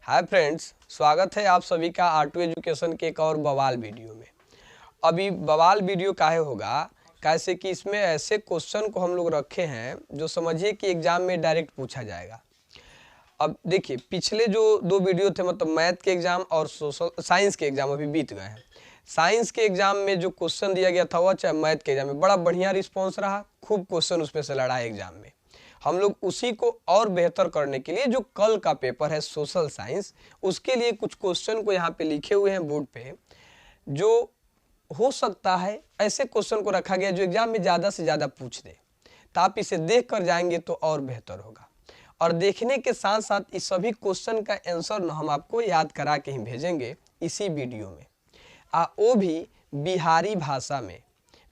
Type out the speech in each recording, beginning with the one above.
Hi friends, स्वागत है आप सभी का R2 एजुकेशन के एक और बवाल वीडियो में। अभी बवाल वीडियो काहे होगा, कैसे कि इसमें ऐसे क्वेश्चन को हम लोग रखे हैं जो समझिए कि एग्जाम में डायरेक्ट पूछा जाएगा। अब देखिए, पिछले जो दो वीडियो थे मतलब मैथ के एग्जाम और सोशल साइंस के एग्जाम अभी बीत गए हैं। साइंस के एग्जाम में जो क्वेश्चन दिया गया था वह चाहे मैथ के एग्जाम में बड़ा बढ़िया रिस्पॉन्स रहा, खूब क्वेश्चन उसमें से लड़ा एग्जाम में। हम लोग उसी को और बेहतर करने के लिए जो कल का पेपर है सोशल साइंस, उसके लिए कुछ क्वेश्चन को यहाँ पे लिखे हुए हैं बोर्ड पे, जो हो सकता है ऐसे क्वेश्चन को रखा गया जो एग्जाम में ज़्यादा से ज़्यादा पूछ दे। तो आप इसे देख कर जाएंगे तो और बेहतर होगा। और देखने के साथ साथ इस सभी क्वेश्चन का आंसर हम आपको याद करा के ही भेजेंगे इसी वीडियो में, वो भी बिहारी भाषा में।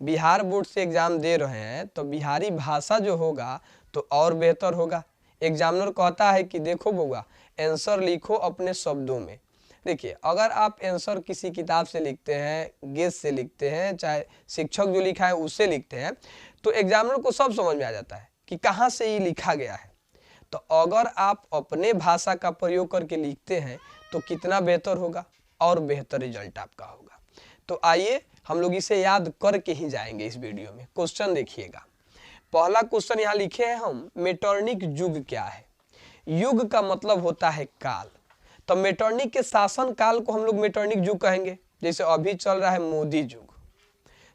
बिहार बोर्ड से एग्जाम दे रहे हैं तो बिहारी भाषा जो होगा तो और बेहतर होगा। एग्जामिनर कहता है कि देखो बउआ, आंसर लिखो अपने शब्दों में। देखिए, अगर आप आंसर किसी किताब से लिखते हैं, गेस से लिखते हैं, चाहे शिक्षक जो लिखा है उससे लिखते हैं, तो एग्जामिनर को सब समझ में आ जाता है कि कहाँ से ये लिखा गया है। तो अगर आप अपने भाषा का प्रयोग करके लिखते हैं तो कितना बेहतर होगा और बेहतर रिजल्ट आपका होगा। तो आइए हम लोग इसे याद करके ही जाएंगे इस वीडियो में। क्वेश्चन देखिएगा, पहला क्वेश्चन यहाँ लिखे हैं हम, मेटरनिक युग क्या है। युग का मतलब होता है काल, तो मेटरनिक के शासन काल को हम लोग मेटरनिक युग कहेंगे। जैसे अभी चल रहा है मोदी युग,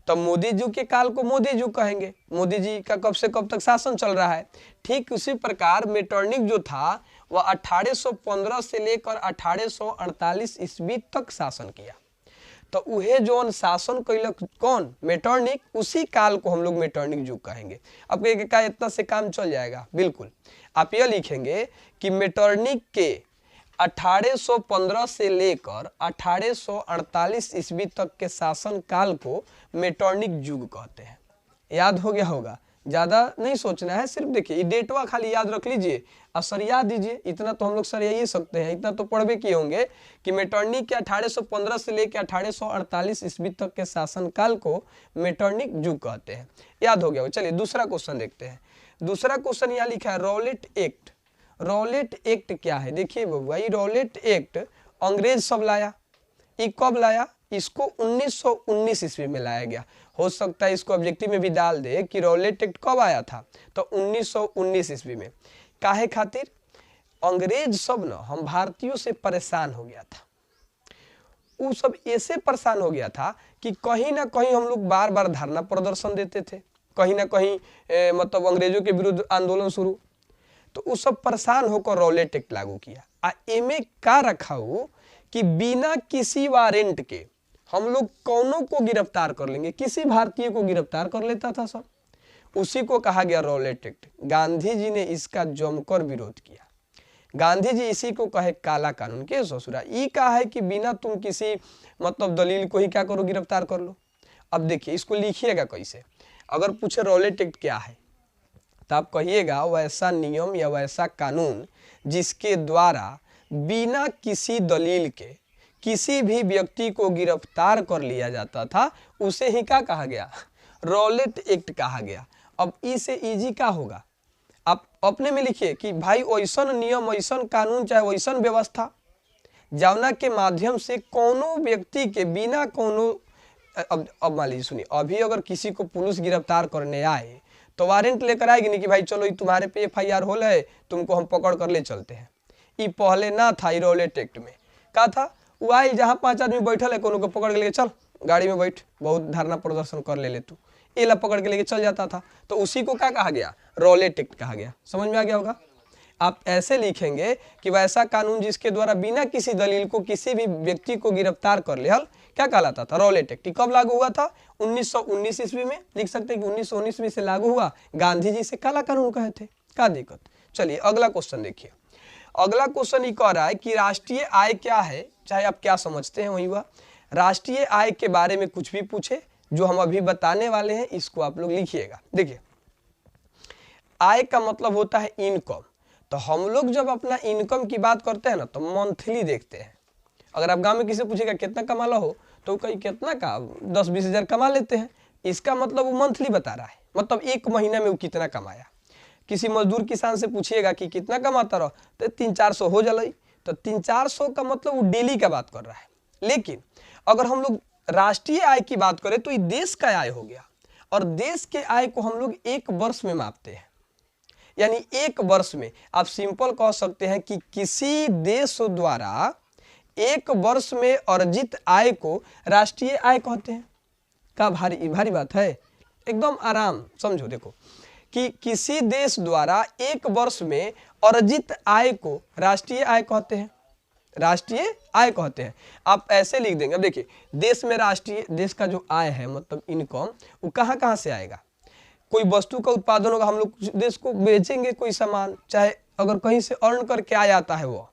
तो मोदी युग के काल को मोदी युग कहेंगे। मोदी जी का कब से कब तक शासन चल रहा है। ठीक उसी प्रकार मेटरनिक जो था वह 1815 से लेकर 1848 ईस्वी तक शासन किया। तो उहे जो शासन कैलक कौन, मेटरनिक, उसी काल को हम लोग मेटरनिक युग कहेंगे। अब क्या इतना से काम चल जाएगा? बिल्कुल। आप यह लिखेंगे कि मेटरनिक के 1815 से लेकर 1848 ईस्वी तक के शासन काल को मेटरनिक युग कहते हैं। याद हो गया होगा, ज़्यादा नहीं सोचना है, सिर्फ देखिए ये डेटवा खाली याद रख लीजिए और सरिया दीजिए। इतना तो हम लोग सरिया ही सकते हैं, इतना तो पढ़ भी किए होंगे कि मेटरनिक के 1815 से लेकर 1848 ईस्वी तक के शासनकाल को मेटरनिक युग कहते हैं। याद हो गया। चलिए दूसरा क्वेश्चन देखते हैं। दूसरा क्वेश्चन यहाँ लिखा है रॉलेट एक्ट। रॉलेट एक्ट क्या है? देखिए बबुआ, ये रॉलेट एक्ट अंग्रेज सब लाया। ये कब लाया? इसको 1919 ईस्वी में लाया गया। हो सकता है इसको ऑब्जेक्टिव में भी डाल दे कि रॉलेट एक्ट कब आया था, तो 1919 ईस्वी में। काहे खातिर? अंग्रेज सब न हम भारतीयों से परेशान हो गया था। वो सब ऐसे परेशान हो गया था कि कहीं ना कहीं हम लोग बार बार धरना प्रदर्शन देते थे, कहीं ना कहीं मतलब अंग्रेजों के विरुद्ध आंदोलन शुरू। तो वो सब परेशान होकर रॉलेट एक्ट लागू किया। एमे का रखा हो कि बिना किसी वारंट के हम लोग कौनों को गिरफ्तार कर लेंगे, किसी भारतीय को गिरफ्तार कर लेता था सब। उसी को कहा गया रॉलेट एक्ट। गांधी जी ने इसका जमकर विरोध किया। गांधी जी इसी को कहे काला कानून के ससुरा। ये कहा है कि बिना तुम किसी मतलब दलील को ही क्या करो, गिरफ्तार कर लो। अब देखिए इसको लिखिएगा कैसे। अगर पूछे रॉलेट एक्ट क्या है तो आप कहिएगा वैसा नियम या वैसा कानून जिसके द्वारा बिना किसी दलील के किसी भी व्यक्ति को गिरफ्तार कर लिया जाता था, उसे ही क्या कहा गया? रॉलेट एक्ट कहा गया। अब इसे इजी का होगा, आप अपने में लिखिए कि भाई वैसन नियम, वैसन कानून, चाहे वैसन व्यवस्था जौना के माध्यम से कोनो व्यक्ति के बिना कोनो अब मान लीजिए सुनिए, अभी अगर किसी को पुलिस गिरफ्तार करने आए तो वारंट लेकर आएगी नहीं कि भाई चलो ये तुम्हारे पे FIR होल है, तुमको हम पकड़ कर ले चलते हैं। ये पहले ना था। रॉलेट एक्ट में क्या था? वो आई जहाँ 5 आदमी बैठल है, कोनो को पकड़ के लेके चल गाड़ी में बैठ, बहुत धरना प्रदर्शन कर ले तू, ये ला पकड़ के लेके चल जाता था। तो उसी को क्या कहा गया? रॉलेट एक्ट कहा गया। समझ में आ गया होगा। आप ऐसे लिखेंगे कि वैसा कानून जिसके द्वारा बिना किसी दलील को किसी भी व्यक्ति को गिरफ्तार कर लिया क्या कहलाता था? Rowlatt act. कब लागू हुआ था? 1919 ईस्वी में। लिख सकते हैं कि 1919 में से लागू हुआ। गांधी जी से काला कानून कहे थे। क्या दिक्कत? चलिए अगला क्वेश्चन देखिए। अगला क्वेश्चन ये कह रहा है कि राष्ट्रीय आय क्या है, चाहे आप क्या समझते हैं वही हुआ। राष्ट्रीय आय के बारे में कुछ भी पूछे जो हम अभी बताने वाले हैं, इसको आप लोग लिखिएगा। देखिए, आय का मतलब होता है इनकम। तो हम लोग जब अपना इनकम की बात करते हैं ना तो मंथली देखते हैं। अगर आप गांव में किसी पूछेगा कितना कमा लो हो, तो कहीं कितना का 10-20 हज़ार कमा लेते हैं। इसका मतलब वो मंथली बता रहा है, मतलब एक महीना में वो कितना कमाया। किसी मजदूर किसान से पूछिएगा कि कितना कमाता रहो, तो 300-400 हो जलाई। तो 300-400 का मतलब वो डेली का बात कर रहा है। लेकिन अगर हम लोग राष्ट्रीय आय की बात करें तो ये देश का आय हो गया, और देश के आय को हम लोग एक वर्ष में मापते हैं। यानी एक वर्ष में आप सिंपल कह सकते हैं कि किसी देश द्वारा एक वर्ष में अर्जित आय को राष्ट्रीय आय कहते हैं। का भारी भारी बात है, एकदम आराम समझो। देखो कि किसी देश द्वारा एक वर्ष में अर्जित आय को राष्ट्रीय आय कहते हैं, राष्ट्रीय आय कहते हैं। आप ऐसे लिख देंगे। अब देखिए, देश में राष्ट्रीय, देश का जो आय है मतलब इनकम, वो कहाँ कहाँ से आएगा। कोई वस्तु का उत्पादन होगा, हम लोग देश को बेचेंगे कोई सामान, चाहे अगर कहीं से अर्न करके आ जाता है वो,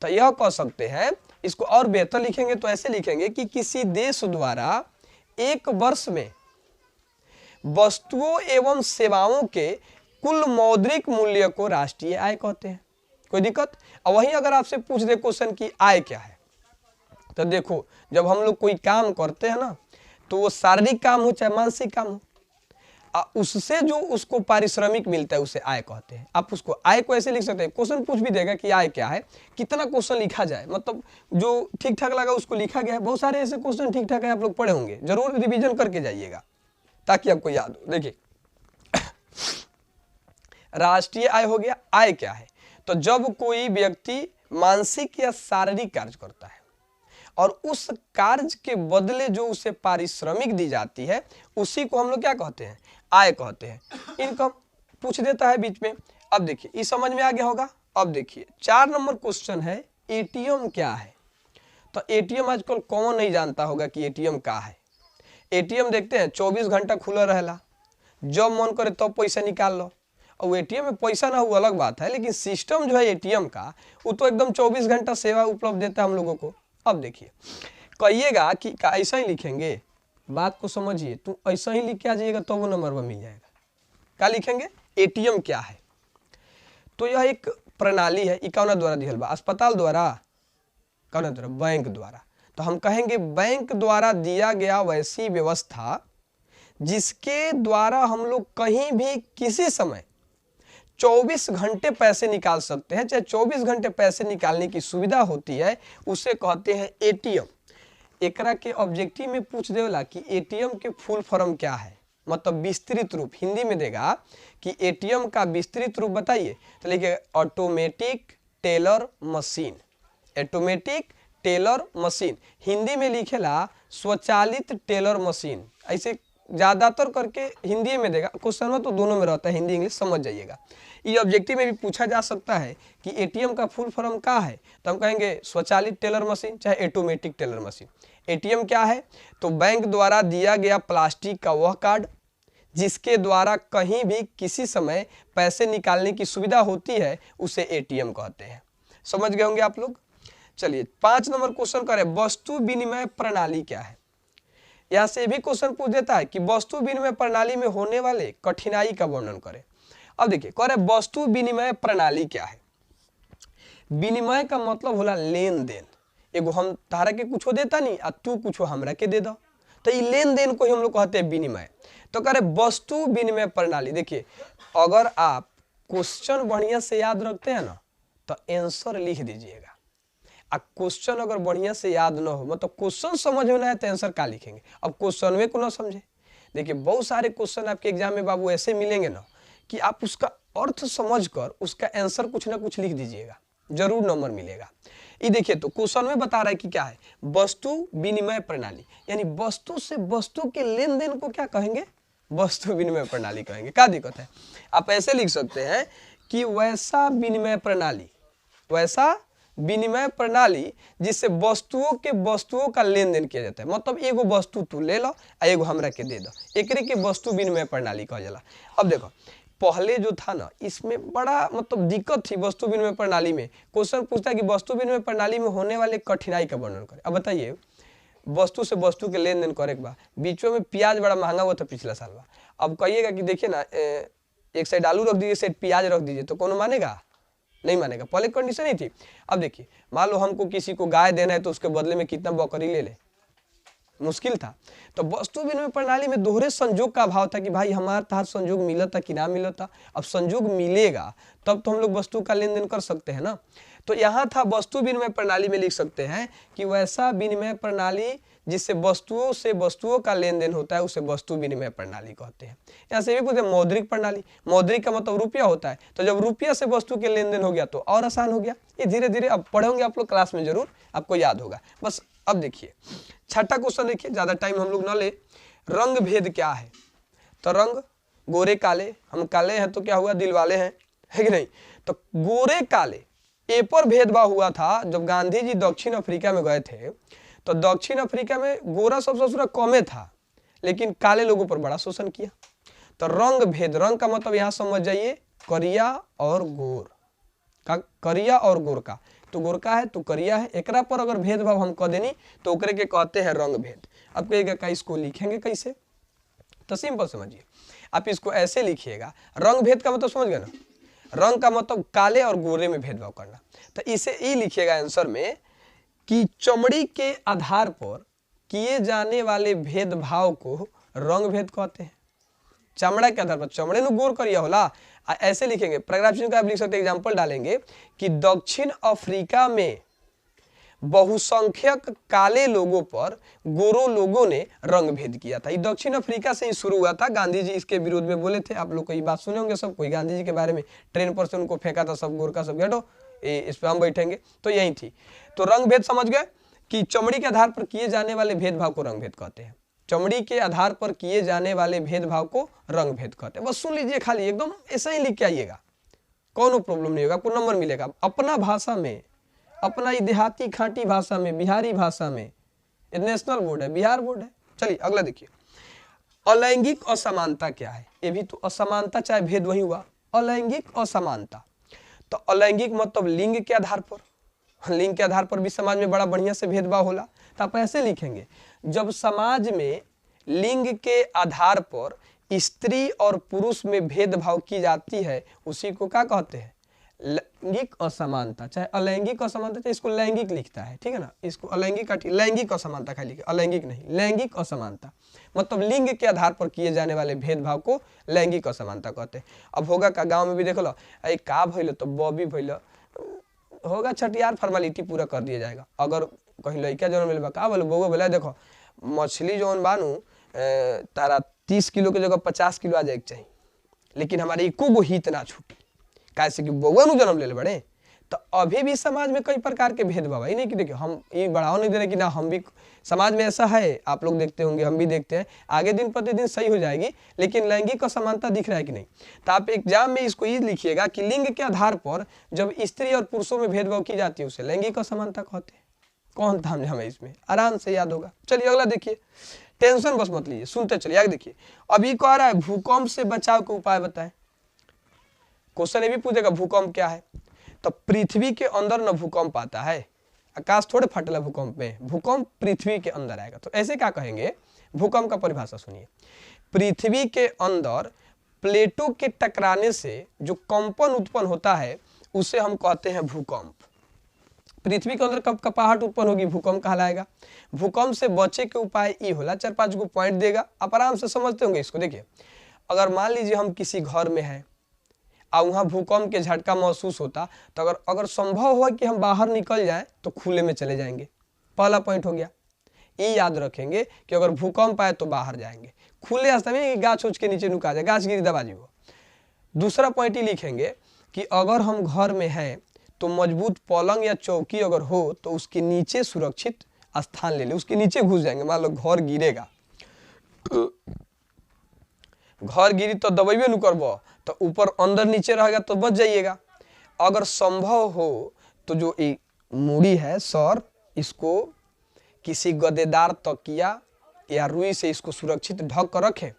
तो यह कह सकते हैं। इसको और बेहतर लिखेंगे तो ऐसे लिखेंगे कि किसी देश द्वारा एक वर्ष में वस्तुओं एवं सेवाओं के कुल मौद्रिक मूल्य को राष्ट्रीय आय कहते हैं। कोई दिक्कत? और वहीं अगर आपसे पूछ दे क्वेश्चन की आय क्या है, तो देखो जब हम लोग कोई काम करते हैं ना, तो वो शारीरिक काम हो चाहे मानसिक काम हो, उससे जो उसको पारिश्रमिक मिलता है उसे आय कहते हैं। आप उसको आय को ऐसे लिख सकते हैं। क्वेश्चन पूछ भी देगा कि आय क्या है, कितना क्वेश्चन लिखा जाए, मतलब जो ठीक ठाक लगा उसको लिखा गया है। बहुत सारे ऐसे क्वेश्चन ठीक ठाक है, आप लोग पढ़े होंगे, जरूर रिवीजन करके जाइएगा ताकि आपको याद हो। देखिए राष्ट्रीय आय हो गया। आय क्या है? तो जब कोई व्यक्ति मानसिक या शारीरिक कार्य करता है और उस कार्य के बदले जो उसे पारिश्रमिक दी जाती है, उसी को हम लोग क्या कहते हैं? आय कहते हैं। इनकम पूछ देता है बीच में। अब देखिए, ये समझ में आ गया होगा। अब देखिए 4 नंबर क्वेश्चन है, एटीएम क्या है? तो एटीएम आजकल कौन नहीं जानता होगा कि एटीएम क्या है। एटीएम देखते हैं 24 घंटा खुला रहेला, जब मन करे तब तो पैसा निकाल लो। और एटीएम में पैसा ना हो अलग बात है, लेकिन सिस्टम जो है एटीएम का, वो तो एकदम 24 घंटा सेवा उपलब्ध देता है हम लोगों को। अब देखिए, कहिएगा कि ऐसा ही लिखेंगे, बात को समझिए, तू ऐसा ही लिख के आ जाइएगा तो वो नंबर पर मिल जाएगा। क्या लिखेंगे? एटीएम क्या है? तो यह एक प्रणाली है। कौना द्वारा दिहल बा? अस्पताल द्वारा? कौना द्वारा? बैंक द्वारा। तो हम कहेंगे बैंक द्वारा दिया गया वैसी व्यवस्था जिसके द्वारा हम लोग कहीं भी किसी समय 24 घंटे पैसे निकाल सकते हैं, चाहे 24 घंटे पैसे निकालने की सुविधा होती है, उसे कहते हैं एटीएम। एकरा के ऑब्जेक्टिव में पूछ देला कि एटीएम के फुल फॉर्म क्या है, मतलब विस्तृत रूप हिंदी में देगा कि एटीएम का विस्तृत रूप बताइए। तो लिखिए automatic teller machine. Automatic teller machine Hindi में लिखेला स्वचालित टेलर मशीन। ऐसे ज्यादातर करके हिंदी में देगा, क्वेश्चन में तो दोनों में रहता है, हिंदी इंग्लिश समझ जाइएगा। ये ऑब्जेक्टिव में भी पूछा जा सकता है कि एटीएम का फुल फॉर्म क्या है, तो हम कहेंगे स्वचालित टेलर मशीन चाहे ऑटोमेटिक टेलर मशीन। एटीएम क्या है? तो बैंक द्वारा दिया गया प्लास्टिक का वह कार्ड जिसके द्वारा कहीं भी किसी समय पैसे निकालने की सुविधा होती है, उसे एटीएम कहते हैं। समझ गए होंगे आप लोग। चलिए 5 नंबर क्वेश्चन करें, वस्तु विनिमय प्रणाली क्या है? यहाँ से भी क्वेश्चन पूछ देता है कि वस्तु विनिमय प्रणाली में होने वाले कठिनाई का वर्णन करें। अब देखिए कह रहे वस्तु विनिमय प्रणाली क्या है? विनिमय का मतलब होला लेन देन। एगो हम तारा के कुछ देता नहीं आ तू कुछ हमरा के दे दो, तो ये लेन देन को ही हम लोग कहते हैं विनिमय। तो कह रहे वस्तु विनिमय प्रणाली। देखिए अगर आप क्वेश्चन बढ़िया से याद रखते हैं ना, तो आंसर लिख दीजिएगा। क्वेश्चन अगर बढ़िया से याद ना हो, मतलब क्वेश्चन समझ में ना आए तो आंसर क्या लिखेंगे? अब क्वेश्चन में को ना समझे, देखिए बहुत सारे क्वेश्चन आपके एग्जाम में बाबू ऐसे मिलेंगे ना कि आप उसका अर्थ समझकर उसका आंसर कुछ ना कुछ लिख दीजिएगा, जरूर नंबर मिलेगा। ये देखिए तो क्वेश्चन में बता रहा है कि क्या है? वस्तु विनिमय प्रणाली, यानी वस्तु से वस्तु के लेन देन को क्या कहेंगे? वस्तु विनिमय प्रणाली कहेंगे। क्या दिक्कत है? आप ऐसे लिख सकते हैं कि वैसा विनिमय प्रणाली, वैसा विनिमय प्रणाली जिससे वस्तुओं के वस्तुओं का लेन देन किया जाता है। मतलब एगो वस्तु तू ले लो, एगो हमरा के दे दो, एकरे के वस्तु विनिमय प्रणाली कहा जाला। अब देखो पहले जो था ना, इसमें बड़ा मतलब दिक्कत थी वस्तु विनिमय प्रणाली में। क्वेश्चन पूछता है कि वस्तु विनिमय प्रणाली में होने वाले कठिनाई का वर्णन करें। अब बताइए वस्तु से वस्तु के लेन देन करे के बाद बीच में प्याज बड़ा महंगा हुआ था पिछला साल में। अब कहिएगा कि देखिए ना, एक साइड आलू रख दीजिए, साइड प्याज रख दीजिए, तो कौन मानेगा? नहीं मानेगा। पहले कंडीशन ही थी। अब देखिए मान लो हमको किसी को गाय देना है, तो उसके बदले में कितना बकरी ले ले, मुश्किल था। तो वस्तु विनिमय प्रणाली में दोहरे संजोग का अभाव था कि भाई हमारे तहत संजोग मिला था कि ना मिला था। अब संजोग मिलेगा तब तो हम लोग वस्तु का लेन देन कर सकते हैं ना। तो यहाँ था वस्तु विनिमय प्रणाली में लिख सकते हैं कि वैसा विनिमय प्रणाली जिससे वस्तुओं से वस्तुओं का लेन देन होता है उसे वस्तु विनिमय प्रणाली कहते हैं। यहाँ से भी पूछते हैं मौद्रिक प्रणाली, मौद्रिक का मतलब रुपया होता है, तो जब रुपया से वस्तु के लेन देन हो गया तो और आसान हो गया। ये धीरे धीरे अब पढ़ोगे आप लोग क्लास में, जरूर आपको याद होगा। बस अब देखिए छठा क्वेश्चन देखिए, ज्यादा टाइम हम लोग ना ले। रंग भेद क्या है? तो रंग गोरे काले, हम काले हैं तो क्या हुआ, दिल वाले हैं, है कि नहीं? तो गोरे काले ए पर भेदभाव हुआ था जब गांधी जी दक्षिण अफ्रीका में गए थे। तो दक्षिण अफ्रीका में गोरा सबसे कमे था, लेकिन काले लोगों पर बड़ा शोषण किया। तो रंग भेद, रंग का मतलब यहां समझ जाइए करिया और गोर का, करिया और गोर का, तो गोरका है तो करिया है, एकरा पर अगर भेदभाव हम कह देनी तो ओकरे के कहते हैं रंग भेद। अब कहिएगा का इसको लिखेंगे कैसे? तो सिंपल समझिए, आप इसको ऐसे लिखिएगा, रंग भेद का मतलब समझ गए ना, रंग का मतलब काले और गोरे में भेदभाव करना। तो इसे ये लिखिएगा आंसर में कि चमड़ी के आधार पर किए जाने वाले भेदभाव को रंग भेद कहते हैं। चमड़ा के आधार पर, चमड़े नु गोर करिया होला, ऐसे लिखेंगे। पैराग्राफ का आप लिख सकते हैं, एग्जांपल डालेंगे कि दक्षिण अफ्रीका में बहुसंख्यक काले लोगों पर गोरो लोगों ने रंग भेद किया था। ये दक्षिण अफ्रीका से ही शुरू हुआ था। गांधी जी इसके विरोध में बोले थे, आप लोग को ये बात सुने होंगे सब कोई, गांधी जी के बारे में ट्रेन पर से उनको फेंका था, सब गोरखा सब हटो इस पे हम बैठेंगे, तो यही थी। तो रंग भेद समझ गए कि चमड़ी के आधार पर किए जाने वाले भेदभाव को रंग भेद कहते हैं। चमड़ी के आधार पर किए जाने वाले भेदभाव को रंग भेद कहते हैं। बस सुन लीजिए, खाली एकदम ऐसा ही लिख के आइएगा, कौन प्रॉब्लम नहीं होगा, आपको नंबर मिलेगा अपना भाषा में, अपना देहाती खांटी भाषा में, बिहारी भाषा में। नेशनल बोर्ड है, बिहार बोर्ड है। चलिए अगला देखिए, अलैंगिक असमानता क्या है? ये भी तो असमानता चाहे भेद वही हुआ, अलैंगिक असमानता। तो अलैंगिक मतलब लिंग के आधार पर, लिंग के आधार पर भी समाज में बड़ा बढ़िया से भेदभाव होला। तो आप ऐसे लिखेंगे, जब समाज में लिंग के आधार पर स्त्री और पुरुष में भेदभाव की जाती है उसी को क्या कहते हैं? लैंगिक असमानता। चाहे अलैंगिक असमानता, चाहे इसको लैंगिक लिखता है, ठीक है ना, इसको अलैंगिक का लैंगिक असमानता खाली लिखे, अलैंगिक नहीं, लैंगिक असमानता मतलब लिंग के आधार पर किए जाने वाले भेदभाव को लैंगिक असमानता कहते हैं। अब होगा का गांव में भी देख लो, अरे का भइल तो बॉबी भइल होगा, छठियार फॉर्मेलिटी पूरा कर दिया जाएगा। अगर कहीं लड़का जन्म मिले का बोले बउआ बोला देखो मछली जौन बानू तारा 30 किलो के जगह 50 किलो आ जाए चाहिए, लेकिन हमारे एको गो हित ना छूटी, कैसे कि बउआ नु जन्म ले बड़े। तो अभी भी समाज में कई प्रकार के भेदभाव है, नहीं कि देखिए हम ये बढ़ावा नहीं दे रहे कि ना, हम भी समाज में ऐसा है, आप लोग देखते होंगे, हम भी देखते हैं, आगे दिन प्रतिदिन सही हो जाएगी, लेकिन लैंगिक असमानता दिख रहा है कि नहीं। तो आप एग्जाम में इसको ये लिखिएगा कि लिंग के आधार पर जब स्त्री और पुरुषों में भेदभाव की जाती है उसे लैंगिक असमानता कहते हैं। कौन था हमें इसमें आराम से याद होगा। चलिए अगला देखिए, टेंशन बस मत लीजिए, सुनते चलिए। आगे देखिए, अभी कह रहा है भूकंप से बचाव के उपाय बताएं। क्वेश्चन ये भी पूछेगा भूकंप क्या है? तो पृथ्वी के अंदर न भूकंप आता है, आकाश थोड़े फटला भूकंप में, भूकंप पृथ्वी के अंदर आएगा। तो ऐसे क्या कहेंगे, भूकंप का परिभाषा सुनिए, पृथ्वी के अंदर प्लेटों के टकराने से जो कंपन उत्पन्न होता है उसे हम कहते हैं भूकंप। पृथ्वी के अंदर कब कपाहट उत्पन्न होगी, भूकंप कहलाएगा। भूकंप से बचे के उपाय ये होला, 4-5 को पॉइंट देगा, आप आराम से समझते होंगे इसको। देखिए, अगर मान लीजिए हम किसी घर में हैं और वहाँ भूकंप के झटका महसूस होता, तो अगर संभव हो कि हम बाहर निकल जाएं तो खुले में चले जाएंगे, पहला पॉइंट हो गया। ये याद रखेंगे कि अगर भूकंप आए तो बाहर जाएंगे, खुले रास्ते में गाछ उछ के नीचे नुका जाए, गाछ गिरी दबा जीवो। दूसरा पॉइंट ही लिखेंगे कि अगर हम घर में हैं तो मजबूत पलंग या चौकी अगर हो तो उसके नीचे सुरक्षित स्थान ले ले, उसके नीचे घुस जाएंगे। मान लो घर गिरेगा, घर गिरी तो दबाइबे न करबो, तो ऊपर अंदर नीचे रहेगा तो बच जाइएगा। अगर संभव हो तो जो एक मूड़ी है सर, इसको किसी गद्देदार तकिया या रुई से इसको सुरक्षित ढक कर रखें।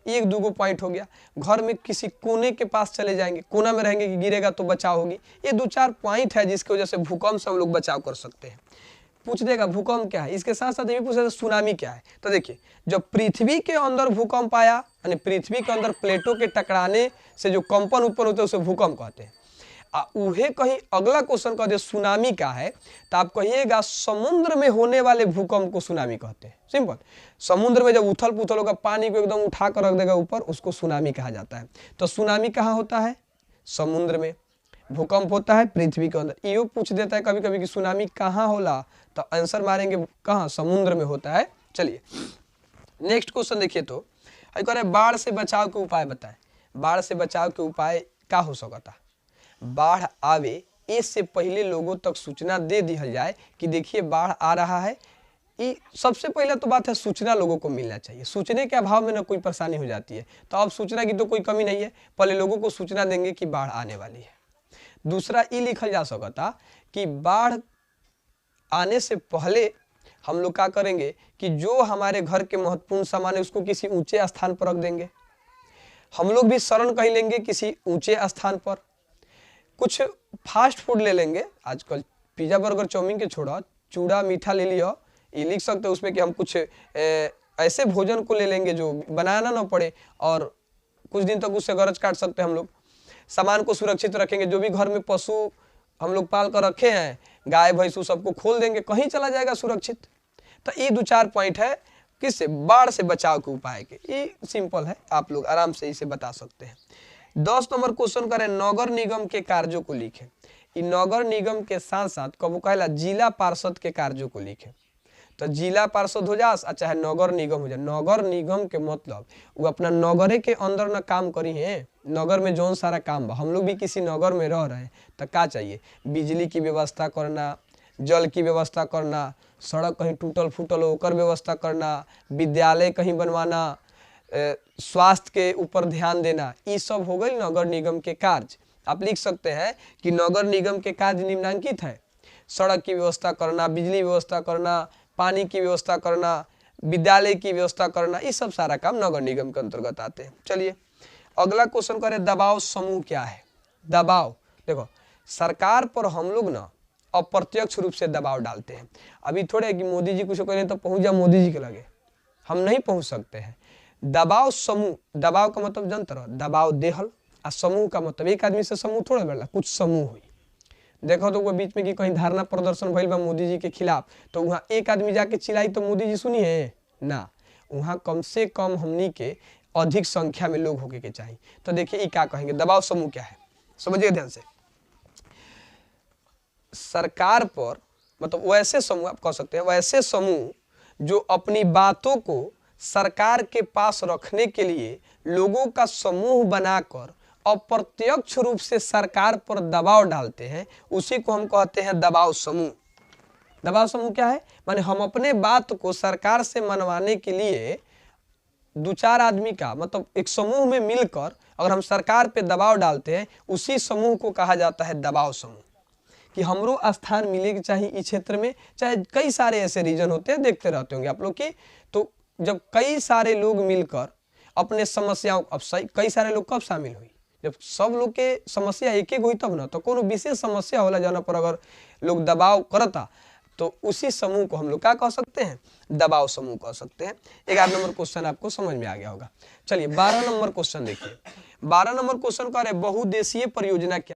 1-2 पॉइंट हो गया। घर में किसी कोने के पास चले जाएंगे, कोना में रहेंगे कि गिरेगा तो बचाव होगी। ये 2-4 पॉइंट है जिसकी वजह से भूकंप से हम लोग बचाव कर सकते हैं। पूछ देगा भूकंप क्या है, इसके साथ साथ ये भी पूछ देगा सुनामी क्या है। तो देखिए, जब पृथ्वी के अंदर भूकंप आया, यानी पृथ्वी के अंदर प्लेटों के टकराने से जो कंपन उत्पन्न होते हैं उसे भूकंप कहते हैं। उहे कहीं अगला क्वेश्चन कह दे सुनामी क्या है, तो आप कहिएगा समुद्र में होने वाले भूकंप को सुनामी कहते हैं। सिंपल, समुद्र में जब उथल पुथल होगा, पानी को एकदम उठा कर रख देगा ऊपर, उसको सुनामी कहा जाता है। तो सुनामी कहाँ होता है, समुद्र में। भूकंप होता है पृथ्वी के अंदर। यो पूछ देता है कभी कभी कि सुनामी कहाँ होला, तो आंसर मारेंगे कहाँ, समुद्र में होता है। चलिए नेक्स्ट क्वेश्चन देखिए, तो कह रहे बाढ़ से बचाव के उपाय बताएं। बाढ़ से बचाव के उपाय क्या हो सकता, बाढ़ आवे इससे पहले लोगों तक सूचना दे दी जाए कि देखिए बाढ़ आ रहा है। ये सबसे पहले तो बात है सूचना लोगों को मिलना चाहिए, सूचने के अभाव में ना कोई परेशानी हो जाती है। तो अब सूचना की तो कोई कमी नहीं है, पहले लोगों को सूचना देंगे कि बाढ़ आने वाली है। दूसरा ये लिखा जा सकता कि बाढ़ आने से पहले हम लोग क्या करेंगे कि जो हमारे घर के महत्वपूर्ण सामान है उसको किसी ऊंचे स्थान पर रख देंगे। हम लोग भी शरण कहीं लेंगे किसी ऊंचे स्थान पर। कुछ फास्ट फूड ले लेंगे, आजकल पिज्जा बर्गर चाउमीन के छोड़ा चूड़ा मीठा ले लिया, ये लिख सकते हैं उसमें कि हम कुछ ऐसे भोजन को ले लेंगे जो बनाना ना पड़े और कुछ दिन तक उससे गरज काट सकते हैं हम लोग। सामान को सुरक्षित रखेंगे, जो भी घर में पशु हम लोग पाल कर रखे हैं, गाय भैंसू सबको खोल देंगे, कहीं चला जाएगा सुरक्षित। तो ये 2-4 पॉइंट है किससे, बाढ़ से बचाव के उपाय के। ये सिंपल है, आप लोग आराम से इसे बता सकते हैं। 10 नंबर क्वेश्चन करें, नगर निगम के कार्यों को लिखें। नगर निगम के साथ साथ कबू कहला जिला पार्षद के कार्यों को लिखें। तो जिला पार्षद हो जा चाहे नगर निगम हो जाए, नगर निगम के मतलब वो अपना नगरे के अंदर ना काम करी है। नगर में जौन सारा काम बा, हम लोग भी किसी नगर में रह रहे हैं तो क्या चाहिए, बिजली की व्यवस्था करना, जल की व्यवस्था करना, सड़क कहीं टूटल फूटल हो ओकर व्यवस्था करना, विद्यालय कहीं बनवाना, स्वास्थ्य के ऊपर ध्यान देना, ये सब हो गई नगर निगम के कार्य। आप लिख सकते हैं कि नगर निगम के कार्य निम्नलिखित है, सड़क की व्यवस्था करना, बिजली व्यवस्था करना, पानी की व्यवस्था करना, विद्यालय की व्यवस्था करना, ये सब सारा काम नगर निगम के अंतर्गत आते हैं। चलिए अगला क्वेश्चन करें, दबाव समूह क्या है। दबाव देखो, सरकार पर हम लोग ना अप्रत्यक्ष रूप से दबाव डालते हैं। अभी थोड़े कि मोदी जी कुछ करें तो पहुंच जा मोदी जी के लगे, हम नहीं पहुंच सकते हैं। दबाव समूह, दबाव का मतलब जानते रहो, दबाव देहल, और समूह का मतलब एक आदमी से समूह थोड़ा बढ़ला, कुछ समूह हुई। देखो तो वो बीच में कि कहीं धरना प्रदर्शन भइल बा मोदी जी के खिलाफ, तो वहाँ एक आदमी जाके चिल्लाई तो मोदी जी सुनी है ना, वहाँ कम से कम हमनी के अधिक संख्या में लोग होके के चाहिए। तो देखिए ये क्या कहेंगे, दबाव समूह क्या है, समझिए ध्यान से। सरकार पर मतलब वैसे समूह, आप कह सकते हैं वैसे समूह जो अपनी बातों को सरकार के पास रखने के लिए लोगों का समूह बनाकर अप्रत्यक्ष रूप से सरकार पर दबाव डालते हैं, उसी को हम कहते हैं दबाव समूह। दबाव समूह क्या है, माने हम अपने बात को सरकार से मनवाने के लिए 2-4 आदमी का मतलब एक समूह में मिलकर अगर हम सरकार पे दबाव डालते हैं, उसी समूह को कहा जाता है दबाव समूह। कि हमरो स्थान मिलेगी चाहिए इस क्षेत्र में, चाहे कई सारे ऐसे रीजन होते हैं, देखते रहते होंगे आप लोग की। तो जब कई सारे लोग मिलकर अपने समस्याओं, अब कई सारे लोग कब शामिल हुई, जब सब लोग के समस्या एक एक हुई तब ना। तो कोनो विशेष समस्या होला जाना पर अगर लोग दबाव करता तो उसी समूह को हम लोग क्या कह सकते हैं, दबाव समूह कह सकते हैं। 11 नंबर क्वेश्चन आपको समझ में आ गया होगा। चलिए 12 नंबर क्वेश्चन देखिए। 12 नंबर क्वेश्चन कह रहे बहुउद्देशीय परियोजना क्या